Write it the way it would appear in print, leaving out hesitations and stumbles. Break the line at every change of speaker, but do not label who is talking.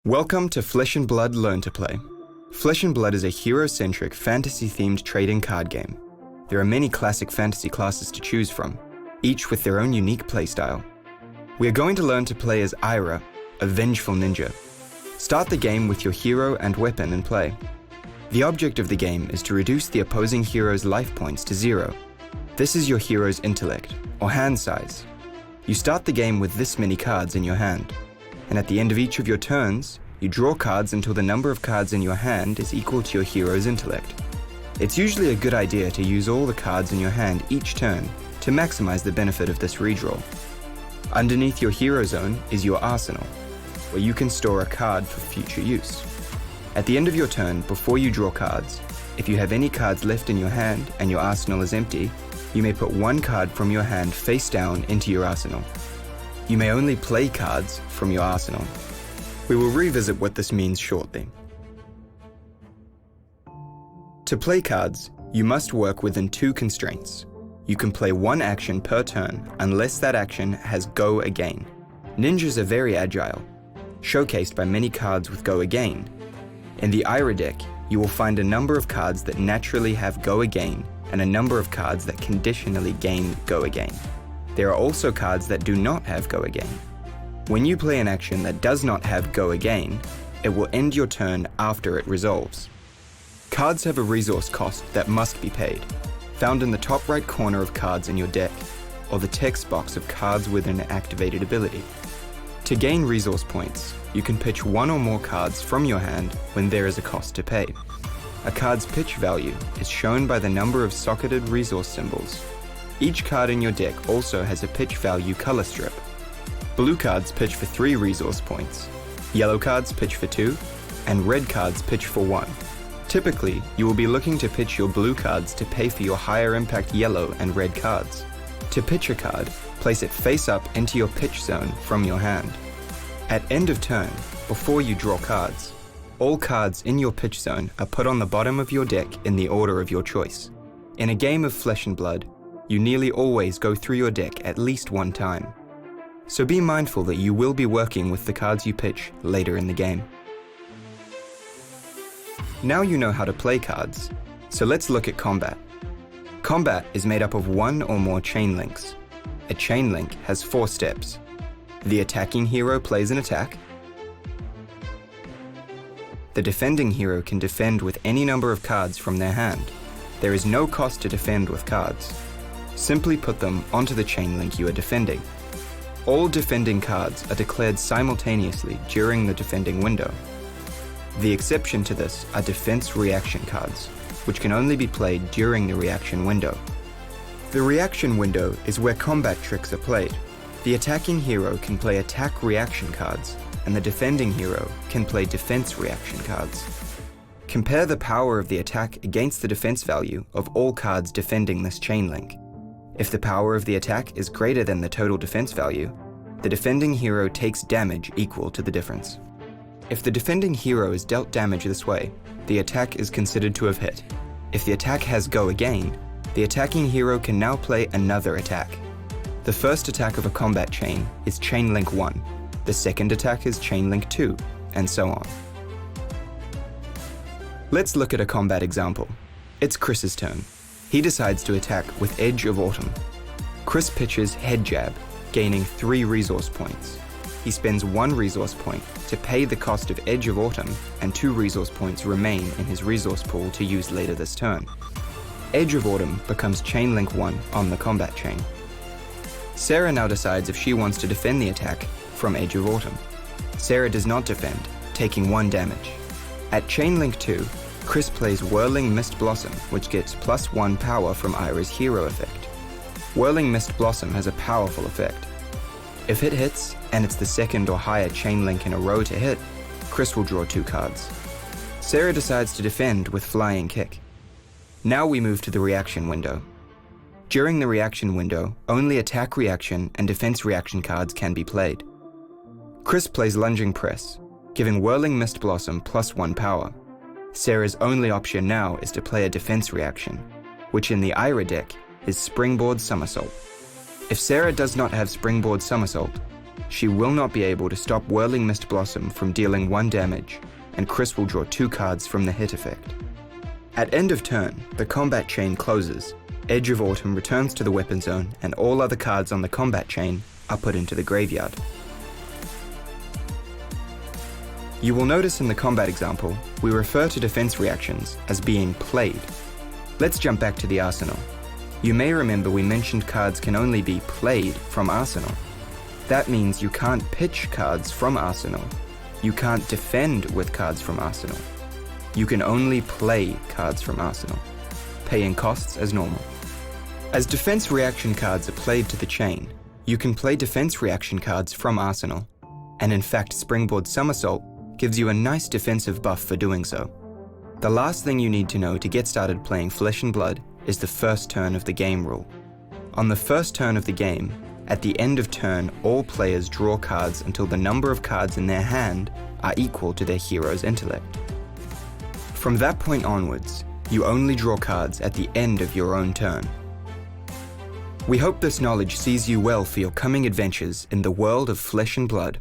Welcome to Flesh and Blood Learn to Play. Flesh and Blood is a hero-centric, fantasy-themed trading card game. There are many classic fantasy classes to choose from, each with their own unique playstyle. We are going to learn to play as Ira, a vengeful ninja. Start the game with your hero and weapon in play. The object of the game is to reduce the opposing hero's life points to 0. This is your hero's intellect, or hand size. You start the game with this many cards in your hand, and at the end of each of your turns, you draw cards until the number of cards in your hand is equal to your hero's intellect. It's usually a good idea to use all the cards in your hand each turn to maximize the benefit of this redraw. Underneath your hero zone is your arsenal, where you can store a card for future use. At the end of your turn, before you draw cards, if you have any cards left in your hand and your arsenal is empty, you may put one card from your hand face down into your arsenal. You may only play cards from your arsenal. We will revisit what this means shortly. To play cards, you must work within 2 constraints. You can play 1 action per turn unless that action has Go Again. Ninjas are very agile, showcased by many cards with Go Again. In the Ira deck, you will find a number of cards that naturally have Go Again and a number of cards that conditionally gain Go Again. There are also cards that do not have Go Again. When you play an action that does not have Go Again, it will end your turn after it resolves. Cards have a resource cost that must be paid, found in the top right corner of cards in your deck, or the text box of cards with an activated ability. To gain resource points, you can pitch 1 or more cards from your hand when there is a cost to pay. A card's pitch value is shown by the number of socketed resource symbols. Each card in your deck also has a pitch value color strip. Blue cards pitch for 3 resource points, yellow cards pitch for 2, and red cards pitch for 1. Typically, you will be looking to pitch your blue cards to pay for your higher impact yellow and red cards. To pitch a card, place it face up into your pitch zone from your hand. At end of turn, before you draw cards, all cards in your pitch zone are put on the bottom of your deck in the order of your choice. In a game of Flesh and Blood, you nearly always go through your deck at least 1 time. So be mindful that you will be working with the cards you pitch later in the game. Now you know how to play cards, so let's look at combat. Combat is made up of 1 or more chain links. A chain link has 4 steps. The attacking hero plays an attack. The defending hero can defend with any number of cards from their hand. There is no cost to defend with cards. Simply put them onto the chain link you are defending. All defending cards are declared simultaneously during the defending window. The exception to this are defense reaction cards, which can only be played during the reaction window. The reaction window is where combat tricks are played. The attacking hero can play attack reaction cards, and the defending hero can play defense reaction cards. Compare the power of the attack against the defense value of all cards defending this chain link. If the power of the attack is greater than the total defense value, the defending hero takes damage equal to the difference. If the defending hero is dealt damage this way, the attack is considered to have hit. If the attack has Go Again, the attacking hero can now play another attack. The first attack of a combat chain is Chain Link 1, the second attack is Chain Link 2, and so on. Let's look at a combat example. It's Chris's turn. He decides to attack with Edge of Autumn. Chris pitches Head Jab, gaining 3 resource points. He spends 1 resource point to pay the cost of Edge of Autumn, and 2 resource points remain in his resource pool to use later this turn. Edge of Autumn becomes Chain Link 1 on the combat chain. Sarah now decides if she wants to defend the attack from Edge of Autumn. Sarah does not defend, taking 1 damage. At Chain Link 2, Chris plays Whirling Mist Blossom, which gets +1 power from Ira's hero effect. Whirling Mist Blossom has a powerful effect. If it hits, and it's the second or higher chain link in a row to hit, Chris will draw 2 cards. Sarah decides to defend with Flying Kick. Now we move to the reaction window. During the reaction window, only attack reaction and defense reaction cards can be played. Chris plays Lunging Press, giving Whirling Mist Blossom +1 power. Sarah's only option now is to play a defense reaction, which in the Ira deck is Springboard Somersault. If Sarah does not have Springboard Somersault, She will not be able to stop Whirling Mist Blossom from dealing 1 damage, and Chris will draw 2 cards from the hit effect. At end of turn, the combat chain closes, Edge of Autumn returns to the weapon zone, and all other cards on the combat chain are put into the graveyard. You will notice in the combat example, we refer to defense reactions as being played. Let's jump back to the arsenal. You may remember we mentioned cards can only be played from arsenal. That means you can't pitch cards from arsenal. You can't defend with cards from arsenal. You can only play cards from arsenal, paying costs as normal. As defense reaction cards are played to the chain, you can play defense reaction cards from arsenal, and in fact Springboard Somersault gives you a nice defensive buff for doing so. The last thing you need to know to get started playing Flesh and Blood is the first turn of the game rule. On the first turn of the game, at the end of turn, all players draw cards until the number of cards in their hand are equal to their hero's intellect. From that point onwards, you only draw cards at the end of your own turn. We hope this knowledge sees you well for your coming adventures in the world of Flesh and Blood.